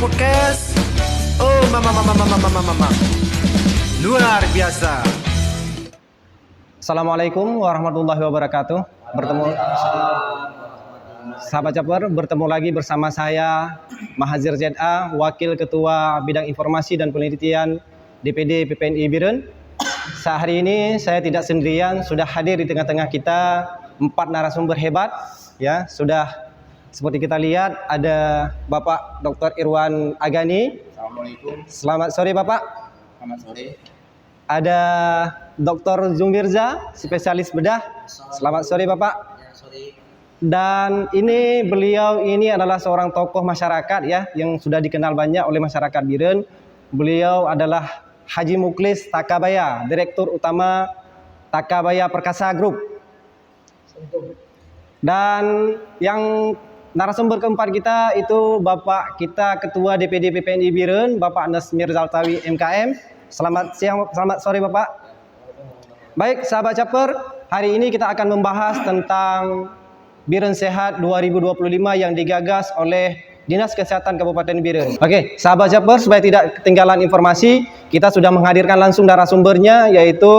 Podcast. Oh, mama. Luar biasa. Assalamualaikum warahmatullahi wabarakatuh. Sahabat Caper, bertemu lagi bersama saya Mahazir ZA, Wakil Ketua Bidang Informasi dan Penelitian DPD PPNI Biren. Saat hari ini saya tidak sendirian, sudah hadir di tengah-tengah kita 4 narasumber hebat. Ya, sudah seperti kita lihat ada Bapak Dr. Irwan Agani. Assalamualaikum. Selamat sore Bapak. Selamat sore. Ada Dr. Zumirza, spesialis bedah. Selamat sore Bapak. Dan beliau ini adalah seorang tokoh masyarakat ya, yang sudah dikenal banyak oleh masyarakat Biren. Beliau adalah Haji Muklis Takabaya, Direktur Utama Takabaya Perkasa Group. Dan yang narasumber keempat kita itu Bapak kita Ketua DPD PPNI Biren, Bapak Nasmir Zaltawi MKM. Selamat siang, selamat sore Bapak. Baik, sahabat Caper, hari ini kita akan membahas tentang Biren Sehat 2025 yang digagas oleh Dinas Kesehatan Kabupaten Biren. Oke, sahabat Caper, supaya tidak ketinggalan informasi, kita sudah menghadirkan langsung narasumbernya, yaitu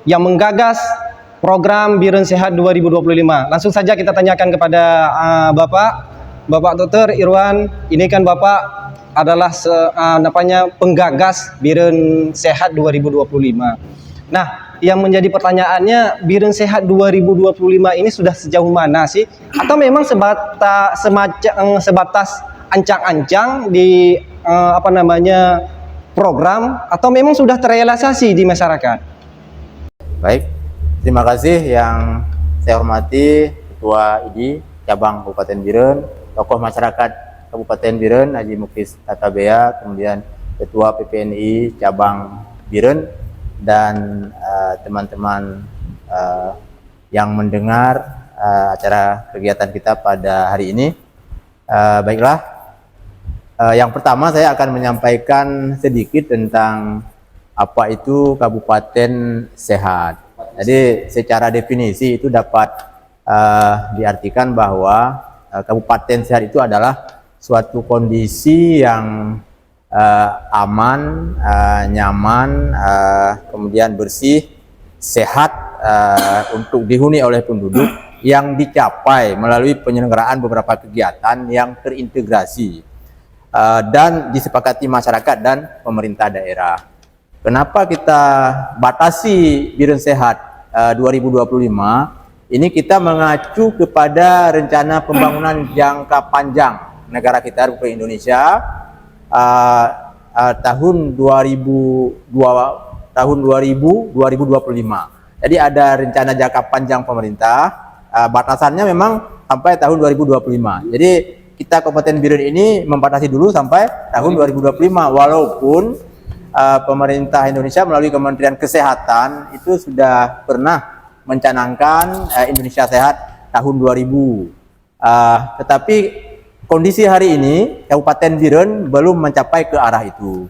yang menggagas program Biren Sehat 2025. Langsung saja kita tanyakan kepada Bapak Dr. Irwan. Ini kan Bapak adalah penggagas Biren Sehat 2025. Nah, yang menjadi pertanyaannya, Biren Sehat 2025 ini sudah sejauh mana sih? Atau memang sebatas ancang-ancang di program, atau memang sudah terrealisasi di masyarakat? Baik, terima kasih yang saya hormati Ketua ID Cabang Kabupaten Biren, tokoh masyarakat Kabupaten Biren Haji Muklis Takabaya, kemudian Ketua PPNI Cabang Biren, dan teman-teman yang mendengar acara kegiatan kita pada hari ini. Baiklah, yang pertama saya akan menyampaikan sedikit tentang apa itu Kabupaten Sehat. Jadi secara definisi itu dapat diartikan bahwa Kabupaten Sehat itu adalah suatu kondisi yang aman, nyaman, kemudian bersih, sehat untuk dihuni oleh penduduk yang dicapai melalui penyelenggaraan beberapa kegiatan yang terintegrasi dan disepakati masyarakat dan pemerintah daerah. Kenapa kita batasi Biren Sehat 2025? Ini kita mengacu kepada rencana pembangunan jangka panjang negara kita Republik Indonesia tahun 2025. Jadi ada rencana jangka panjang pemerintah, batasannya memang sampai tahun 2025. Jadi kita Kabupaten Biren ini membatasi dulu sampai tahun 2025, walaupun pemerintah Indonesia melalui Kementerian Kesehatan itu sudah pernah mencanangkan Indonesia Sehat tahun 2000. Tetapi kondisi hari ini Kabupaten Biren belum mencapai ke arah itu,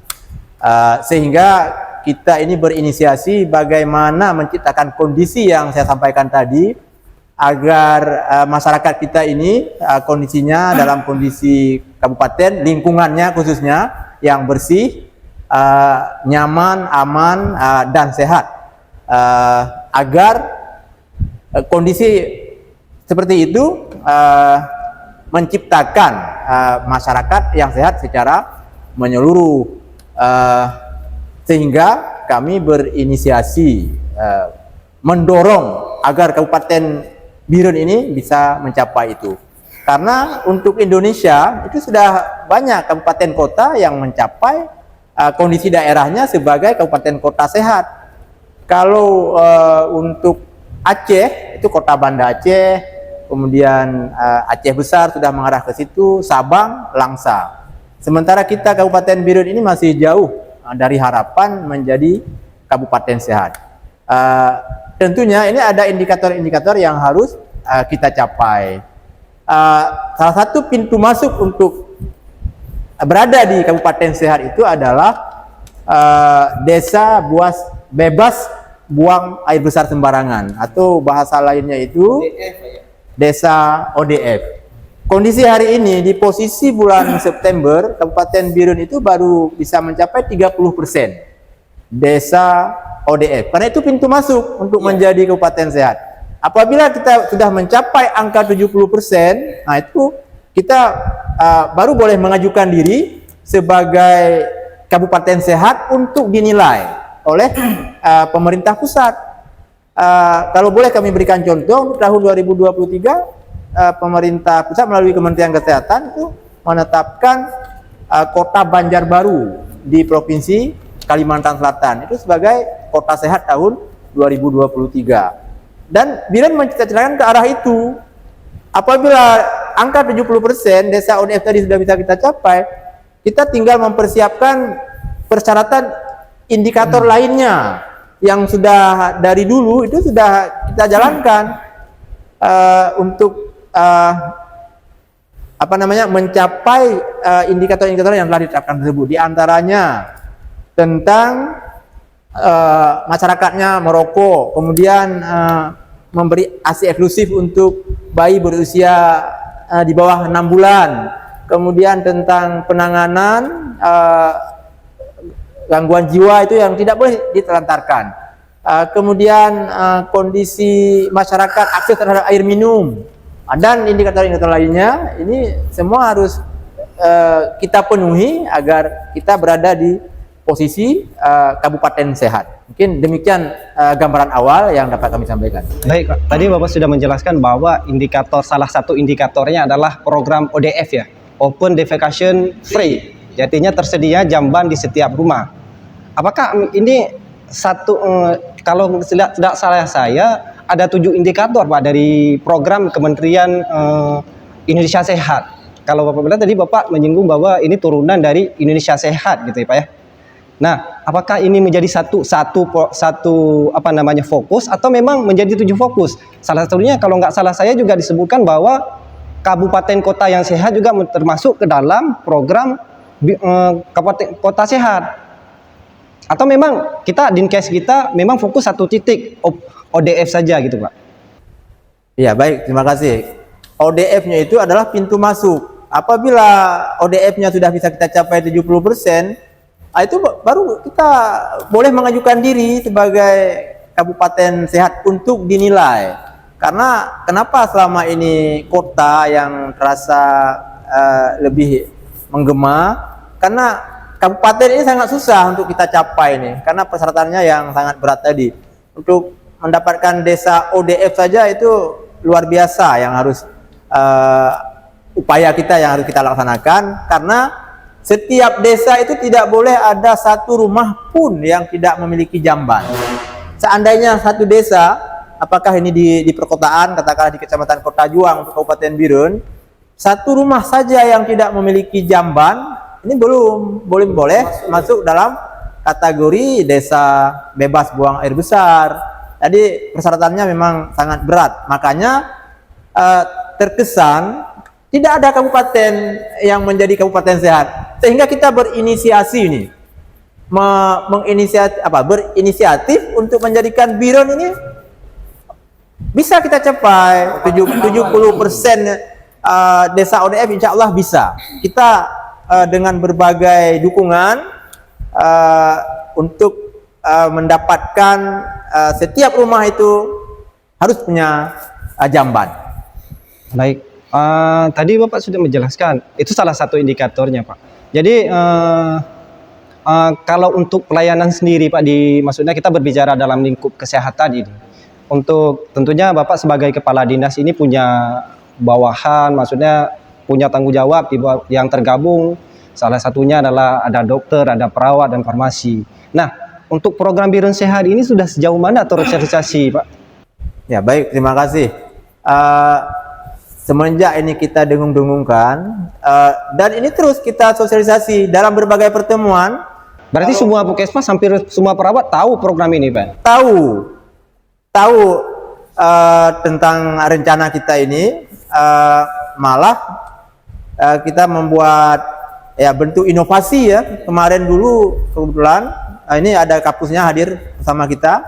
sehingga kita ini berinisiasi bagaimana menciptakan kondisi yang saya sampaikan tadi, agar masyarakat kita ini kondisinya dalam kondisi kabupaten, lingkungannya khususnya yang bersih, nyaman, aman, dan sehat, agar kondisi seperti itu menciptakan masyarakat yang sehat secara menyeluruh, sehingga kami berinisiasi mendorong agar Kabupaten Biren ini bisa mencapai itu. Karena untuk Indonesia itu sudah banyak kabupaten kota yang mencapai kondisi daerahnya sebagai kabupaten kota sehat. Kalau untuk Aceh itu kota Banda Aceh, kemudian Aceh Besar sudah mengarah ke situ, Sabang, Langsa. Sementara kita Kabupaten Biren ini masih jauh dari harapan menjadi kabupaten sehat. Tentunya ini ada indikator-indikator yang harus kita capai. Salah satu pintu masuk untuk berada di kabupaten sehat itu adalah desa bebas buang air besar sembarangan, atau bahasa lainnya itu desa ODF. kondisi hari ini di posisi bulan September, Kabupaten Birun itu baru bisa mencapai 30% desa ODF. Karena itu pintu masuk untuk menjadi kabupaten sehat. Apabila kita sudah mencapai angka 70%, nah itu kita baru boleh mengajukan diri sebagai kabupaten sehat untuk dinilai oleh pemerintah pusat. Kalau boleh kami berikan contoh, untuk tahun 2023 pemerintah pusat melalui Kementerian Kesehatan itu menetapkan kota Banjarbaru di Provinsi Kalimantan Selatan itu sebagai kota sehat tahun 2023. Dan Biren mencita-citakan ke arah itu. Apabila angka 70% desa ODF tadi sudah bisa kita capai, kita tinggal mempersiapkan persyaratan indikator lainnya yang sudah dari dulu itu sudah kita jalankan untuk mencapai indikator-indikator yang telah ditetapkan tersebut. Di antaranya tentang masyarakatnya merokok, kemudian memberi ASI eksklusif untuk bayi berusia di bawah 6 bulan, kemudian tentang penanganan gangguan jiwa itu yang tidak boleh ditelantarkan, kemudian kondisi masyarakat akses terhadap air minum, dan indikator-indikator lainnya. Ini semua harus kita penuhi agar kita berada di posisi kabupaten sehat. Mungkin demikian gambaran awal yang dapat kami sampaikan. Baik, Pak. Tadi Bapak sudah menjelaskan bahwa salah satu indikatornya adalah program ODF ya, Open Defecation Free. Artinya tersedia jamban di setiap rumah. Apakah ini kalau tidak salah saya ada 7 indikator Pak dari program Kementerian Indonesia Sehat. Kalau Bapak bilang tadi Bapak menyinggung bahwa ini turunan dari Indonesia Sehat gitu ya Pak ya. Nah, apakah ini menjadi satu fokus atau memang menjadi 7 fokus? Salah satunya kalau nggak salah saya juga disebutkan bahwa kabupaten kota yang sehat juga termasuk ke dalam program kabupaten kota sehat. Atau memang Dinkes kita memang fokus satu titik ODF saja gitu Pak? Iya, baik, terima kasih. ODF-nya itu adalah pintu masuk. Apabila ODF-nya sudah bisa kita capai 70%, itu baru kita boleh mengajukan diri sebagai kabupaten sehat untuk dinilai. Karena kenapa selama ini kota yang terasa lebih menggema? Karena kabupaten ini sangat susah untuk kita capai nih, karena persyaratannya yang sangat berat tadi. Untuk mendapatkan desa ODF saja itu luar biasa yang harus upaya kita yang harus kita laksanakan, karena setiap desa itu tidak boleh ada satu rumah pun yang tidak memiliki jamban. Seandainya satu desa, apakah ini di perkotaan, katakanlah di Kecamatan Kota Juang untuk Kabupaten Birun, satu rumah saja yang tidak memiliki jamban, ini belum boleh masuk dalam kategori desa bebas buang air besar. Jadi persyaratannya memang sangat berat. Makanya terkesan tidak ada kabupaten yang menjadi kabupaten sehat, sehingga kita berinisiasi ini, berinisiatif untuk menjadikan Birun ini bisa kita capai 70% desa ODF, insya Allah bisa. Kita dengan berbagai dukungan untuk mendapatkan setiap rumah itu harus punya jamban. Baik. Tadi Bapak sudah menjelaskan, itu salah satu indikatornya Pak. Jadi kalau untuk pelayanan sendiri Pak, maksudnya kita berbicara dalam lingkup kesehatan ini. Untuk tentunya Bapak sebagai kepala dinas ini punya bawahan, maksudnya punya tanggung jawab yang tergabung. Salah satunya adalah ada dokter, ada perawat dan farmasi. Nah, untuk program Birun Sehat ini sudah sejauh mana sosialisasi Pak? Ya baik, terima kasih. Semenjak ini kita dengung-dengungkan, dan ini terus kita sosialisasi dalam berbagai pertemuan. Berarti semua puskesmas, hampir semua perawat tahu program ini Pak? Tahu tentang rencana kita ini, malah kita membuat bentuk inovasi ya. Kemarin dulu kebetulan ini ada kapusnya hadir bersama kita,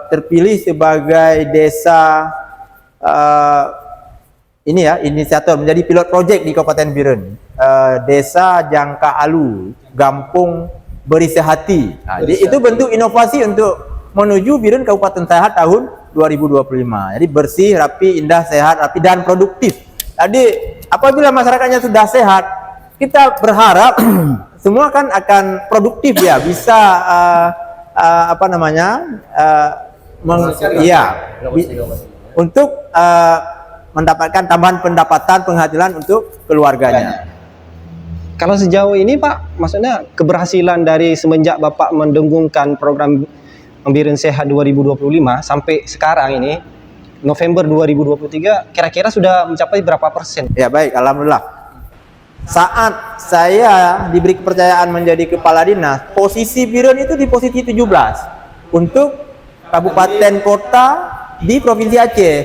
terpilih sebagai desa ini ya inisiator menjadi pilot project di Kabupaten Biren. Desa Jangka Alu, Gampung Berisehati. Nah, itu bentuk inovasi untuk menuju Biren Kabupaten Sehat tahun 2025. Jadi bersih, rapi, indah, sehat, rapi dan produktif. Jadi apabila masyarakatnya sudah sehat, kita berharap semua kan akan produktif ya, bisa untuk mendapatkan tambahan pendapatan penghasilan untuk keluarganya. Kalau sejauh ini Pak, maksudnya keberhasilan dari semenjak Bapak mendengungkan program Biren Sehat 2025 sampai sekarang ini November 2023 kira-kira sudah mencapai berapa persen? Ya baik, alhamdulillah. Saat saya diberi kepercayaan menjadi kepala dinas, posisi Biren itu di posisi 17 untuk kabupaten kota di Provinsi Aceh.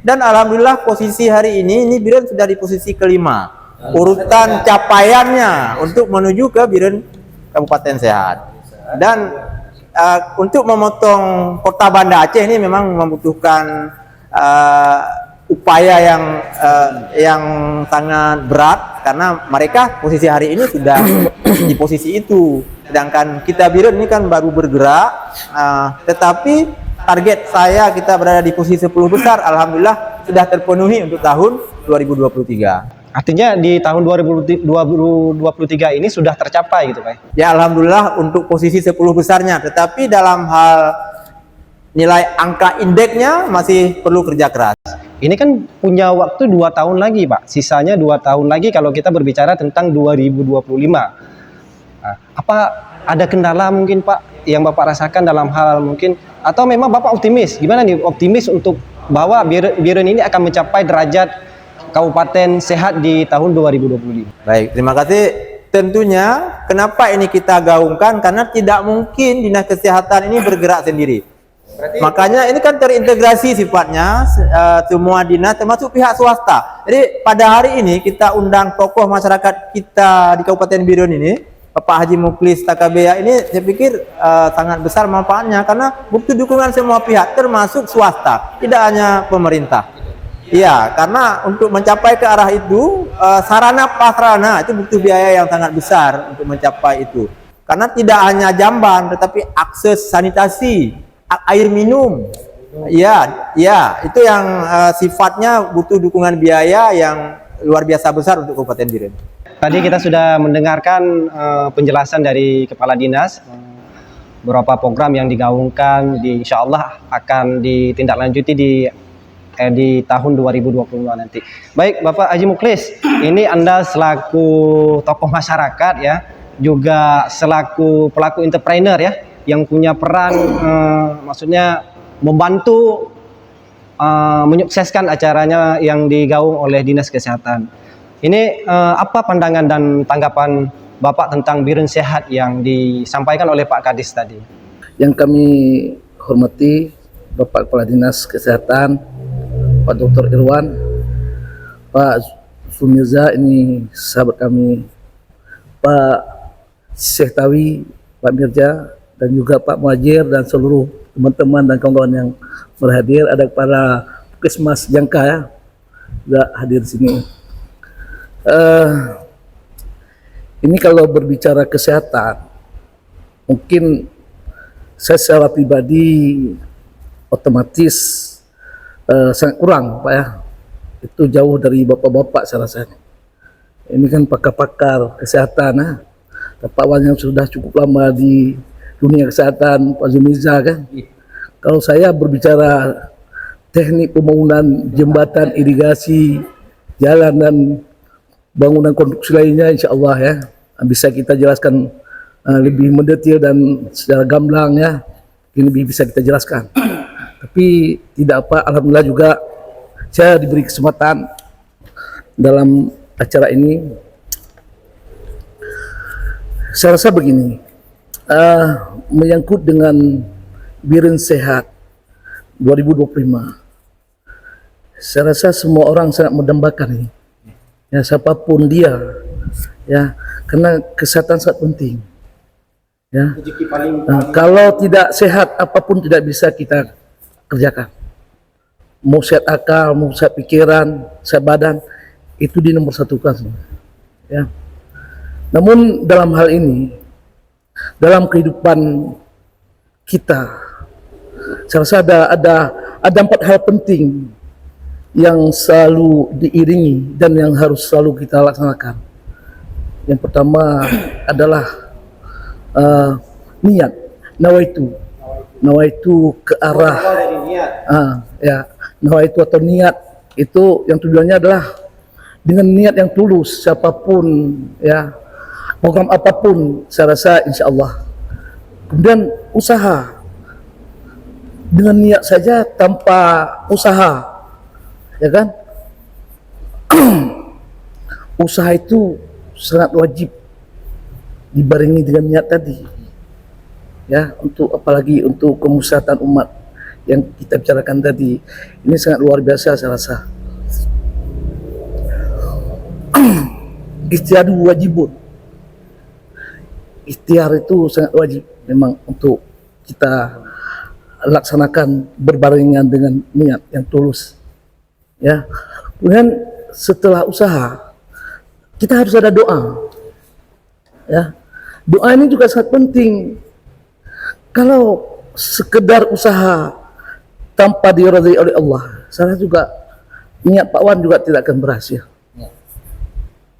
Dan alhamdulillah posisi hari ini Biren sudah di posisi kelima. Urutan capaiannya untuk menuju ke Biren Kabupaten Sehat. Dan untuk memotong kota Banda Aceh ini memang membutuhkan upaya yang sangat berat, karena mereka posisi hari ini sudah di posisi itu, sedangkan kita Biren ini kan baru bergerak, tetapi target saya kita berada di posisi 10 besar, alhamdulillah sudah terpenuhi untuk tahun 2023. Artinya di tahun 2023 ini sudah tercapai gitu Pak? Ya alhamdulillah untuk posisi 10 besarnya, tetapi dalam hal nilai angka indeksnya masih perlu kerja keras. Ini kan punya waktu 2 tahun lagi Pak, sisanya 2 tahun lagi kalau kita berbicara tentang 2025. Nah, apa ada kendala mungkin Pak yang Bapak rasakan dalam hal mungkin, atau memang Bapak optimis? Gimana nih optimis untuk bahwa Biren ini akan mencapai derajat Kabupaten Sehat di tahun 2025? Baik, terima kasih. Tentunya kenapa ini kita gaungkan, karena tidak mungkin Dinas Kesehatan ini bergerak sendiri. Makanya ini kan terintegrasi sifatnya, semua dinas termasuk pihak swasta. Jadi pada hari ini kita undang tokoh masyarakat kita di Kabupaten Biren ini, Bapak Haji Muklis Takabea ini, saya pikir sangat besar manfaatnya karena butuh dukungan semua pihak termasuk swasta, tidak hanya pemerintah. Iya, karena untuk mencapai ke arah itu, sarana prasarana itu butuh biaya yang sangat besar untuk mencapai itu. Karena tidak hanya jamban, tetapi akses sanitasi, air minum. Ya, itu yang sifatnya butuh dukungan biaya yang luar biasa besar untuk Kabupaten Biren. Tadi kita sudah mendengarkan penjelasan dari Kepala Dinas, beberapa program yang digaungkan, insya Allah akan ditindaklanjuti di tahun 2025 nanti. Baik, Bapak Haji Muklis, ini Anda selaku tokoh masyarakat ya, juga selaku pelaku entrepreneur ya, yang punya peran maksudnya membantu menyukseskan acaranya yang digaung oleh Dinas Kesehatan. Ini apa pandangan dan tanggapan Bapak tentang Biren Sehat yang disampaikan oleh Pak Kadis tadi? Yang kami hormati Bapak Kepala Dinas Kesehatan Pak Dr. Irwan, Pak Sumirza, ini sahabat kami, Pak Syektawi, Pak Mirja, dan juga Pak Muhajir dan seluruh teman-teman dan kawan-kawan yang berhadir. Ada para Puskesmas Jangka ya, juga hadir di sini. Ini kalau berbicara kesehatan, mungkin saya secara pribadi otomatis sangat kurang Pak ya, itu jauh dari bapak-bapak saya rasanya. Ini kan pakar-pakar kesehatan Pak Wan yang sudah cukup lama di dunia kesehatan, Pak Zumiza kan. Kalau saya berbicara teknik pembangunan jembatan, irigasi, jalan dan bangunan konstruksi lainnya, insya Allah ya bisa kita jelaskan lebih mendetail dan secara gamblang ya, ini lebih bisa kita jelaskan. Tapi tidak apa, alhamdulillah juga saya diberi kesempatan dalam acara ini. Saya rasa begini, menyangkut dengan Biren Sehat 2025, saya rasa semua orang sangat mendambakan ini, ya siapapun dia, ya karena kesehatan sangat penting. Ya, kalau tidak sehat apapun tidak bisa kita kerjakan. mau sehat akal, mau sehat pikiran, sehat badan, itu di nomor satukan semua. Ya. Namun dalam hal ini, dalam kehidupan kita, saya rasa ada 4 hal penting yang selalu diiringi dan yang harus selalu kita laksanakan. Yang pertama adalah niat, nawaitu ke arah nawaitu atau niat itu yang tujuannya adalah dengan niat yang tulus, siapapun ya, program apapun, saya rasa insya Allah. Kemudian usaha, dengan niat saja tanpa usaha, ya kan? Usaha itu sangat wajib dibarengi dengan niat tadi, ya, untuk apalagi untuk kemaslahatan umat yang kita bicarakan tadi. Ini sangat luar biasa saya rasa. Ikhtiar wajibun. Ikhtiar itu sangat wajib memang untuk kita laksanakan berbarengan dengan niat yang tulus. Ya. Kemudian setelah usaha, kita harus ada doa. Ya. Doa ini juga sangat penting. Kalau sekedar usaha tanpa diridhai oleh Allah, saya juga niat Pak Wan juga tidak akan berhasil.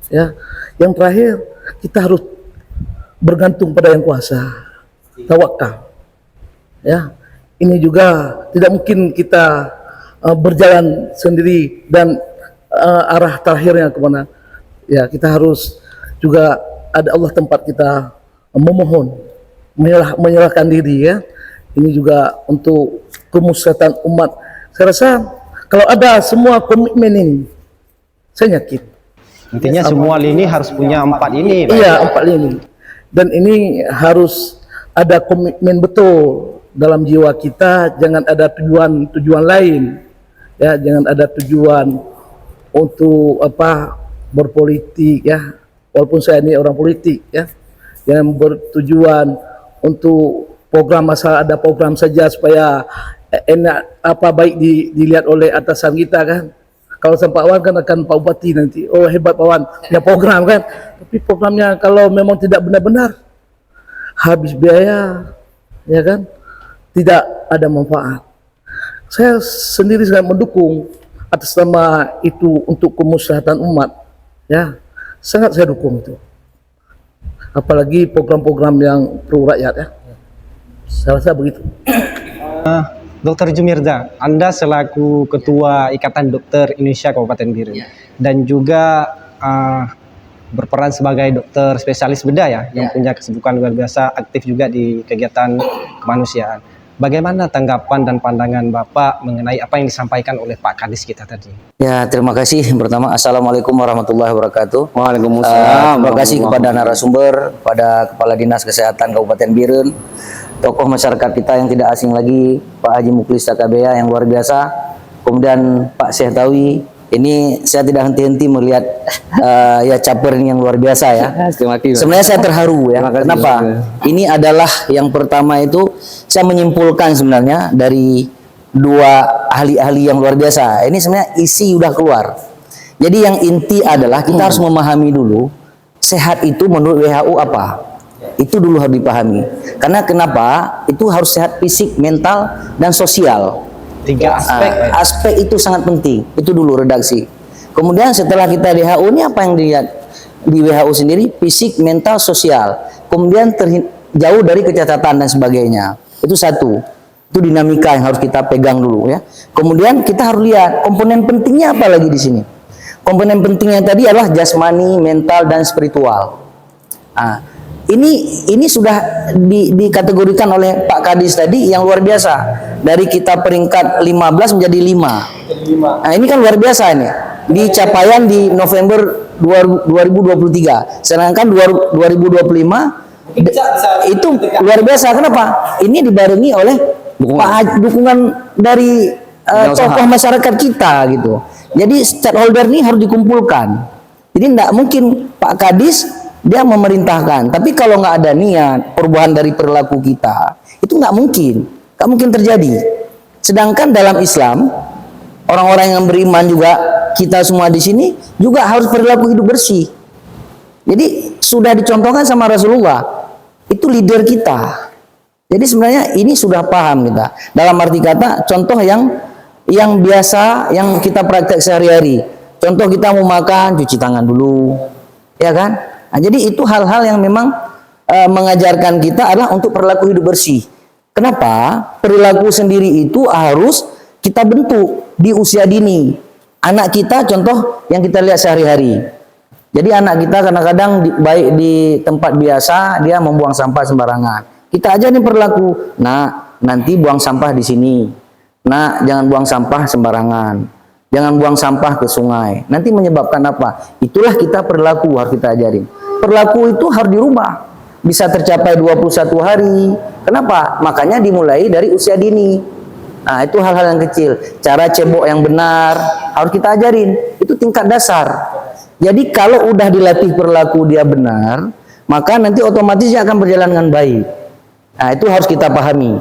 Ya, yang terakhir kita harus bergantung pada yang kuasa, tawakal. Ya, ini juga tidak mungkin kita berjalan sendiri dan arah terakhirnya kemana. Ya, kita harus juga ada Allah tempat kita memohon, menyerahkan diri ya. Ini juga untuk kemaslahatan umat. Saya rasa kalau ada semua komitmen ini, saya yakin. Intinya semua lini harus punya 4 ini. Iya, 4 lini. Dan ini harus ada komitmen betul dalam jiwa kita. Jangan ada tujuan lain. Ya, jangan ada tujuan untuk berpolitik ya. Walaupun saya ini orang politik ya. Jangan bertujuan untuk program, masalah ada program saja supaya enak baik dilihat oleh atasan kita kan. Kalau sama Pak Wan kan akan Pak Bupati nanti, oh hebat Pak Wan punya program kan. Tapi programnya kalau memang tidak benar-benar habis biaya, ya kan, tidak ada manfaat. Saya sendiri sangat mendukung atas nama itu untuk kemaslahatan umat, ya, sangat saya dukung itu. Apalagi program-program yang pro rakyat ya. Saya rasa begitu. Dr. Jumirza, Anda selaku Ketua Ikatan Dokter Indonesia Kabupaten Biren dan juga berperan sebagai dokter spesialis bedah ya, yang punya kesibukan luar biasa, aktif juga di kegiatan kemanusiaan. Bagaimana tanggapan dan pandangan Bapak mengenai apa yang disampaikan oleh Pak Kadis kita tadi? Ya, terima kasih. Pertama, Assalamualaikum warahmatullahi wabarakatuh. Waalaikumsalam. Terima kasih kepada narasumber, pada Kepala Dinas Kesehatan Kabupaten Biren, tokoh masyarakat kita yang tidak asing lagi, Pak Haji Muklis Takabea yang luar biasa, kemudian Pak Syekh Tawi. Ini saya tidak henti-henti melihat ya caper yang luar biasa ya. Sebenarnya saya terharu ya. Kenapa? Ini adalah yang pertama itu saya menyimpulkan sebenarnya dari 2 ahli-ahli yang luar biasa. Ini sebenarnya isi udah keluar. Jadi yang inti adalah kita harus memahami dulu sehat itu menurut WHO apa. Itu dulu harus dipahami. Karena kenapa? Itu harus sehat fisik, mental, dan sosial. 3 aspek. Aspek itu sangat penting. Itu dulu redaksi. Kemudian setelah kita WHO ini apa yang dilihat di WHO sendiri? Fisik, mental, sosial. Kemudian jauh dari kecacatan dan sebagainya. Itu satu. Itu dinamika yang harus kita pegang dulu ya. Kemudian kita harus lihat komponen pentingnya apa lagi di sini. Komponen pentingnya tadi adalah jasmani, mental, dan spiritual. Ini sudah dikategorikan oleh Pak Kadis tadi yang luar biasa. Dari kita peringkat 15 menjadi 5. Nah, ini kan luar biasa ini. Di capaian di November 2023. Sedangkan 2025 itu luar biasa. Kenapa? Ini dibarengi oleh dukungan dari tokoh masyarakat kita gitu. Jadi stakeholder ini harus dikumpulkan. Jadi tidak mungkin Pak Kadis dia memerintahkan, tapi kalau nggak ada niat, perubahan dari perilaku kita, itu nggak mungkin terjadi. Sedangkan dalam Islam, orang-orang yang beriman juga, kita semua di sini juga harus perilaku hidup bersih. Jadi sudah dicontohkan sama Rasulullah, itu leader kita. Jadi sebenarnya ini sudah paham kita. Dalam arti kata, contoh yang biasa, yang kita praktek sehari-hari. Contoh kita mau makan, cuci tangan dulu, ya kan? Nah, jadi itu hal-hal yang memang mengajarkan kita adalah untuk perilaku hidup bersih. Kenapa? Perilaku sendiri itu harus kita bentuk di usia dini. Anak kita contoh yang kita lihat sehari-hari. Jadi anak kita kadang-kadang baik di tempat biasa dia membuang sampah sembarangan. Kita aja nih perilaku. Nah, nanti buang sampah di sini. Nah, jangan buang sampah sembarangan. Jangan buang sampah ke sungai. Nanti menyebabkan apa? Itulah kita perilaku harus kita ajarin. Perilaku itu harus dirubah. Bisa tercapai 21 hari. Kenapa? Makanya dimulai dari usia dini. Nah, itu hal-hal yang kecil. Cara cebok yang benar harus kita ajarin. Itu tingkat dasar. Jadi kalau udah dilatih perilaku dia benar, maka nanti otomatis dia akan berjalan dengan baik. Nah, itu harus kita pahami.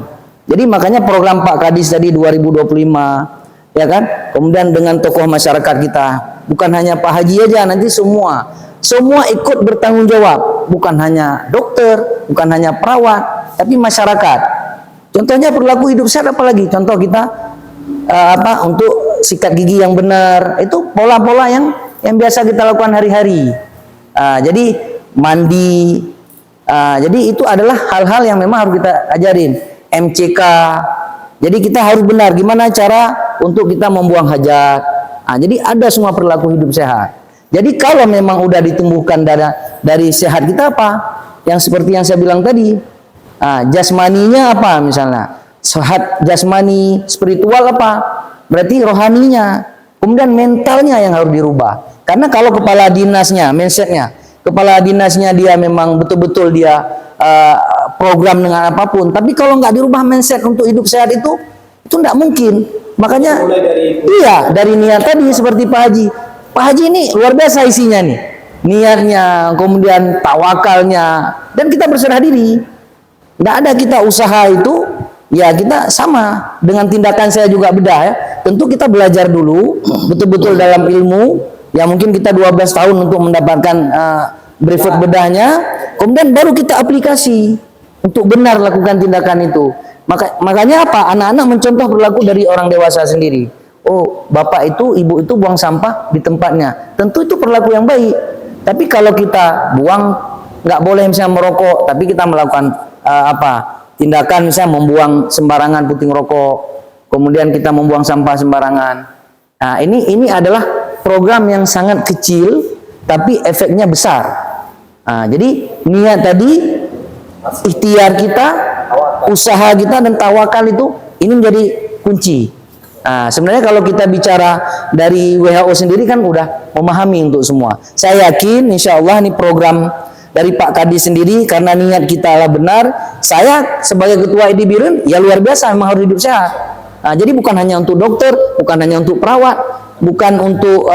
Jadi makanya program Pak Kadis tadi 2025, ya kan? Kemudian dengan tokoh masyarakat kita, bukan hanya Pak Haji aja, nanti semua ikut bertanggung jawab. Bukan hanya dokter, bukan hanya perawat, tapi masyarakat. Contohnya perilaku hidup sehat, apalagi contoh kita untuk sikat gigi yang benar, itu pola-pola yang biasa kita lakukan hari-hari. Jadi mandi, jadi itu adalah hal-hal yang memang harus kita ajarin. MCK, jadi kita harus benar gimana cara untuk kita membuang hajat. Jadi ada semua perilaku hidup sehat. Jadi kalau memang udah ditumbuhkan dari sehat kita apa? Yang seperti yang saya bilang tadi. Jasmaninya apa misalnya? Sehat jasmani, spiritual apa? Berarti rohaninya. Kemudian mentalnya yang harus dirubah. Karena kalau kepala dinasnya, mindsetnya, kepala dinasnya dia memang betul-betul dia program dengan apapun. Tapi kalau nggak dirubah mindset untuk hidup sehat itu nggak mungkin. Makanya dari niat tadi seperti Pak Haji. Pak Haji ini luar biasa isinya nih. Niatnya, kemudian tawakalnya, dan kita berserah diri. Nggak ada kita usaha itu, ya kita sama dengan tindakan saya juga bedah ya. Tentu kita belajar dulu betul-betul dalam ilmu. Ya mungkin kita 12 tahun untuk mendapatkan berikut bedahnya, kemudian baru kita aplikasi untuk benar lakukan tindakan itu. Makanya apa? Anak-anak mencontoh perilaku dari orang dewasa sendiri. Oh, bapak itu, ibu itu buang sampah di tempatnya. Tentu itu perilaku yang baik. Tapi kalau kita buang, nggak boleh misalnya merokok, tapi kita melakukan tindakan misalnya membuang sembarangan puting rokok, kemudian kita membuang sampah sembarangan. Nah, ini adalah program yang sangat kecil tapi efeknya besar. Nah, jadi niat tadi, ikhtiar kita, usaha kita dan tawakal ini menjadi kunci. Nah, sebenarnya kalau kita bicara dari WHO sendiri kan udah memahami untuk semua. Saya yakin insya Allah ini program dari Pak Kadis sendiri, karena niat kita lah benar. Saya sebagai ketua ID Birun ya luar biasa, memang harus hidup sehat. Nah, jadi bukan hanya untuk dokter, bukan hanya untuk perawat, bukan untuk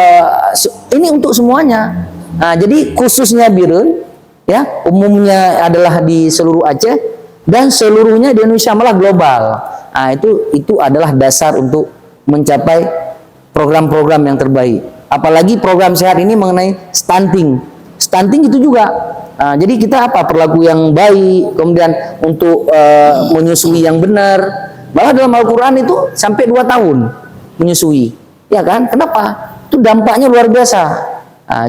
ini untuk semuanya. Nah, jadi khususnya Birun ya umumnya adalah di seluruh Aceh dan seluruhnya di Indonesia, malah global. Nah, itu adalah dasar untuk mencapai program-program yang terbaik. Apalagi program sehat ini mengenai stunting. Stunting itu juga. Jadi kita perilaku yang baik, kemudian untuk menyusui yang benar. Malah dalam Al-Quran itu sampai 2 tahun menyusui, ya kan? Kenapa? Itu dampaknya luar biasa.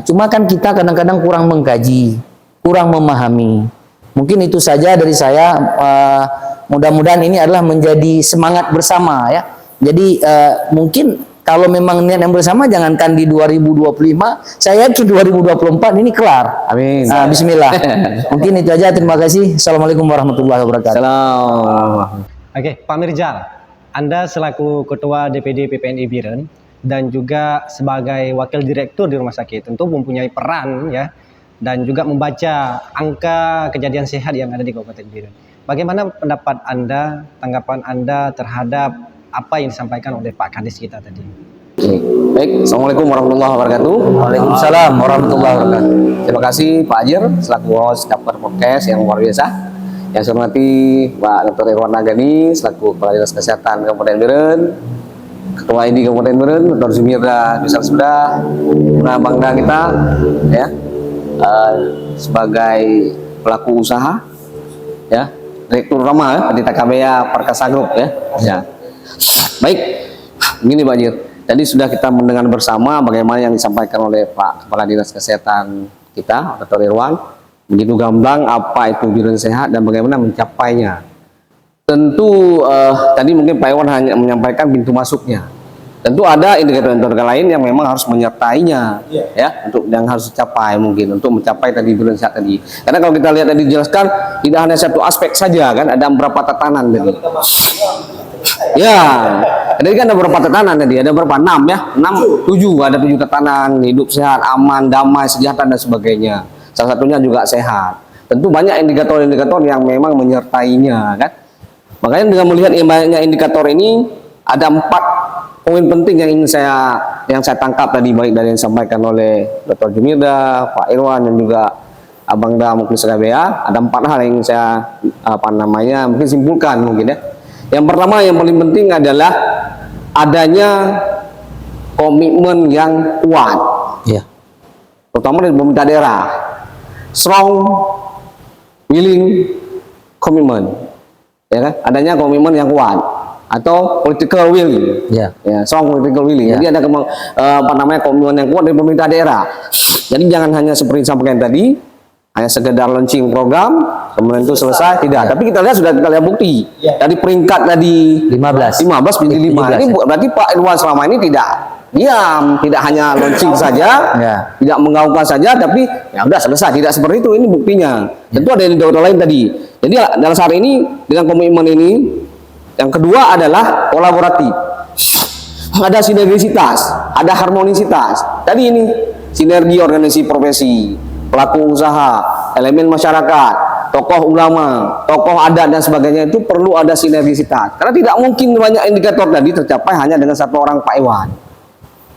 Cuma kan kita kadang-kadang kurang mengkaji, kurang memahami. Mungkin itu saja dari saya. Mudah-mudahan ini adalah menjadi semangat bersama ya. Jadi mungkin kalau memang niat yang bersama, jangankan di 2025, saya yakin 2024 ini kelar. Amin. Bismillah. Mungkin itu aja. Terima kasih. Assalamualaikum warahmatullahi wabarakatuh. Oke, Pak Mirzal, Anda selaku Ketua DPD PPNI Biren dan juga sebagai Wakil Direktur di rumah sakit tentu mempunyai peran ya, dan juga membaca angka kejadian sehat yang ada di Kabupaten Biren. Bagaimana pendapat Anda, tanggapan Anda terhadap apa yang disampaikan oleh Pak Kadis kita tadi? Baik, Assalamualaikum warahmatullahi wabarakatuh. Waalaikumsalam warahmatullahi wabarakatuh. Terima kasih Pak Ajir selaku host Kapten Podcast yang luar biasa. Yang saya hormati Pak Dr. Irwan Nagani selaku Kepala Dinas Kesehatan Kabupaten Biren, Ketua ID Kabupaten Biren, Dr. Sumirda misal sudah, nah bangga kita ya sebagai pelaku usaha ya, Direktur Utama Pendeta KBA Perkasa Group ya. Ya. Baik, begini Pak Jir. Tadi sudah kita mendengar bersama bagaimana yang disampaikan oleh Pak Kepala Dinas Kesehatan kita, Dr. Irwan, begitu gamblang apa itu Biren Sehat dan bagaimana mencapainya. Tentu tadi mungkin Pak Iwan hanya menyampaikan pintu masuknya. Tentu ada indikator-indikator lain yang memang harus menyertainya, ya, untuk yang harus dicapai mungkin untuk mencapai tadi Biren Sehat tadi. Karena kalau kita lihat tadi dijelaskan tidak hanya satu aspek saja kan, ada beberapa tatanan tadi. Ya, tadi kan ada beberapa tatanan tadi, ada berapa? 6 ya, 6, 7, ada 7 tatanan, hidup sehat, aman, damai, sejahtera dan sebagainya. Salah satunya juga sehat. Tentu banyak indikator-indikator yang memang menyertainya kan. Makanya dengan melihat banyaknya indikator ini ada 4 poin penting yang ingin saya tangkap tadi, baik dari yang disampaikan oleh Dr. Jumirda, Pak Irwan dan juga Abang Da Muklis KBA. Ada 4 hal yang ingin saya mungkin simpulkan mungkin ya. Yang pertama yang paling penting adalah adanya komitmen yang kuat, Ya. terutama dari pemerintah daerah. Strong willing commitment, ya kan? Adanya komitmen yang kuat atau political will, Ya. strong political will. Ya. Jadi ada komitmen yang kuat dari pemerintah daerah. Jadi jangan hanya seperti disampaikan tadi, hanya sekedar launching program kemudian itu selesai, tidak. Tapi kita lihat bukti dari peringkat tadi 15 menjadi 5. Ini berarti Pak Irwan selama ini tidak diam, tidak hanya launching saja, tidak menggaungkan saja, tapi ya udah selesai, tidak seperti itu. Ini buktinya. Tentu ada indikator lain tadi. Jadi dalam saat ini dengan komitmen ini, yang kedua adalah kolaboratif. Ada sinergisitas, ada harmonisitas. Tadi ini sinergi organisasi profesi, pelaku usaha, elemen masyarakat, tokoh ulama, tokoh adat dan sebagainya, itu perlu ada sinergisitas. Karena tidak mungkin banyak indikator tadi tercapai hanya dengan satu orang Pak Iwan.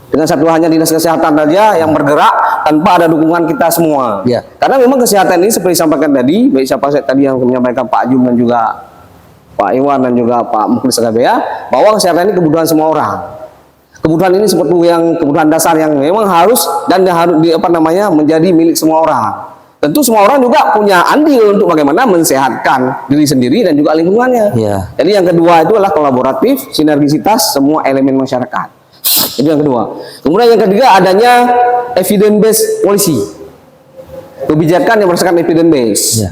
Dengan satu hanya dinas kesehatan saja yang bergerak tanpa ada dukungan kita semua. Ya. Karena memang kesehatan ini seperti disampaikan tadi, baik siapa tadi yang menyampaikan Pak Jum dan juga Pak Iwan dan juga Pak Muklis KBA, bahwa kesehatan ini kebutuhan semua orang. Kebutuhan ini seperti yang kebutuhan dasar yang memang harus dan harus menjadi milik semua orang. Tentu semua orang juga punya andil untuk bagaimana mensehatkan diri sendiri dan juga lingkungannya. Ya. Jadi yang kedua itu adalah kolaboratif, sinergisitas semua elemen masyarakat. Itu yang kedua. Kemudian yang ketiga adanya evidence based policy. Kebijakan yang berdasarkan evidence based. Ya.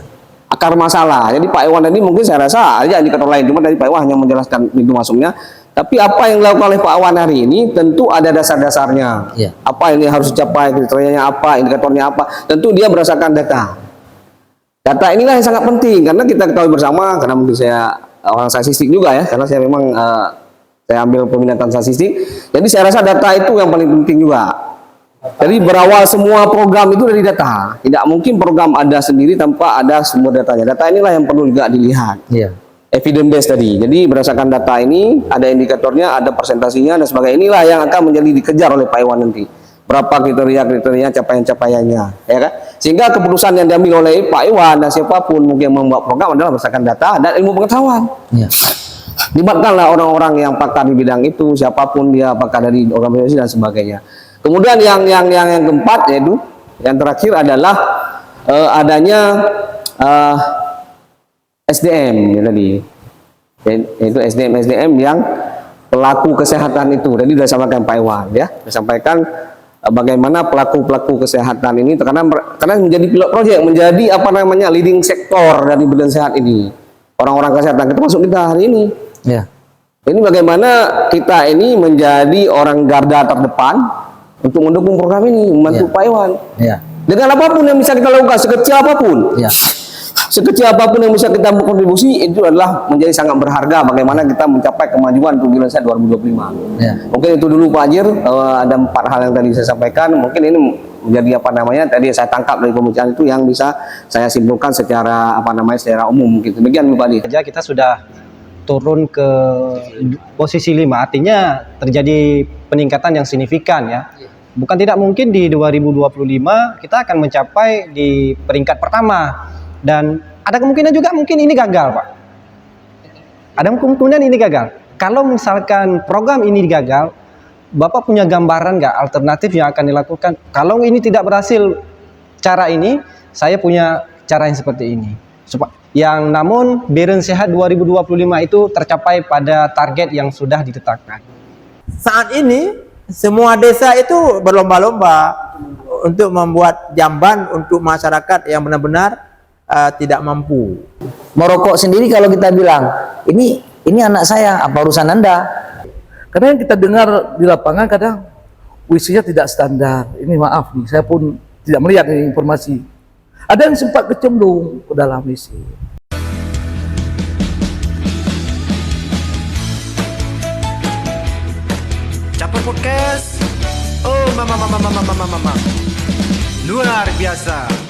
Akar masalah. Jadi Pak Iwan tadi mungkin saya rasa ada indikator lain, cuma dari Pak Iwan hanya menjelaskan pintu masuknya. Tapi apa yang dilakukan oleh Pak Iwan hari ini tentu ada dasar-dasarnya. Ya. Apa yang harus dicapai, kriterianya apa, indikatornya apa. Tentu dia berdasarkan data. Data inilah yang sangat penting karena kita ketahui bersama, karena mungkin saya orang statistik juga ya, karena saya memang saya ambil peminatan statistik. Jadi saya rasa data itu yang paling penting juga. Jadi berawal semua program itu dari data. Tidak mungkin program ada sendiri tanpa ada sumber datanya. Data inilah yang perlu juga dilihat. Ya. Evidence based tadi. Jadi berdasarkan data ini ada indikatornya, ada persentasinya dan sebagainya. Inilah yang akan menjadi dikejar oleh Pak Iwan nanti. Berapa kriteria-kriteria, capaian-capaiannya, ya kan? Sehingga keputusan yang diambil oleh Pak Iwan dan siapapun mungkin membuat program adalah berdasarkan data dan ilmu pengetahuan. Ya. Libatkanlah orang-orang yang pakar di bidang itu, siapapun dia, pakar dari organisasi dan sebagainya. Kemudian yang keempat yaitu yang terakhir adalah adanya SDM ya tadi, yaitu SDM yang pelaku kesehatan itu. Tadi sudah disampaikan Pak Iwan ya, disampaikan bagaimana pelaku kesehatan ini karena menjadi pilot project, menjadi leading sektor dari bidang sehat ini. Orang-orang kesehatan kita masuk kita hari ini. Ya. Ini bagaimana kita ini menjadi orang garda terdepan untuk mendukung program ini, membantu Pak Iwan. Ya. Dengan apapun yang bisa kita lakukan, sekecil apapun. Ya. Sekecil apapun yang bisa kita berkontribusi itu adalah menjadi sangat berharga bagaimana kita mencapai kemajuan untuk Biren Sehat 2025. Ya. Mungkin itu dulu Pak Ajir, ada 4 hal yang tadi saya sampaikan. Mungkin ini menjadi tadi saya tangkap dari pembicaraan itu yang bisa saya simpulkan secara secara umum mungkin. Demikian Pak Ajir. Saja kita sudah turun ke posisi 5, artinya terjadi peningkatan yang signifikan ya. Bukan tidak mungkin di 2025 kita akan mencapai di peringkat pertama, dan ada kemungkinan juga mungkin ini gagal Pak. Ada kemungkinan ini gagal kalau misalkan program ini gagal, Bapak punya gambaran nggak alternatif yang akan dilakukan? Kalau ini tidak berhasil cara ini, saya punya cara yang seperti ini. Yang namun Biren Sehat 2025 itu tercapai pada target yang sudah ditetapkan. Saat ini semua desa itu berlomba-lomba untuk membuat jamban untuk masyarakat yang benar-benar tidak mampu. Merokok sendiri kalau kita bilang, ini anak saya, apa urusan Anda? Karena yang kita dengar di lapangan kadang WC-nya tidak standar. Ini maaf nih, saya pun tidak melihat ini informasi. Ada yang sempat kecemplung ke dalam WC. Caper Podcast. Oh, mama. Luar biasa.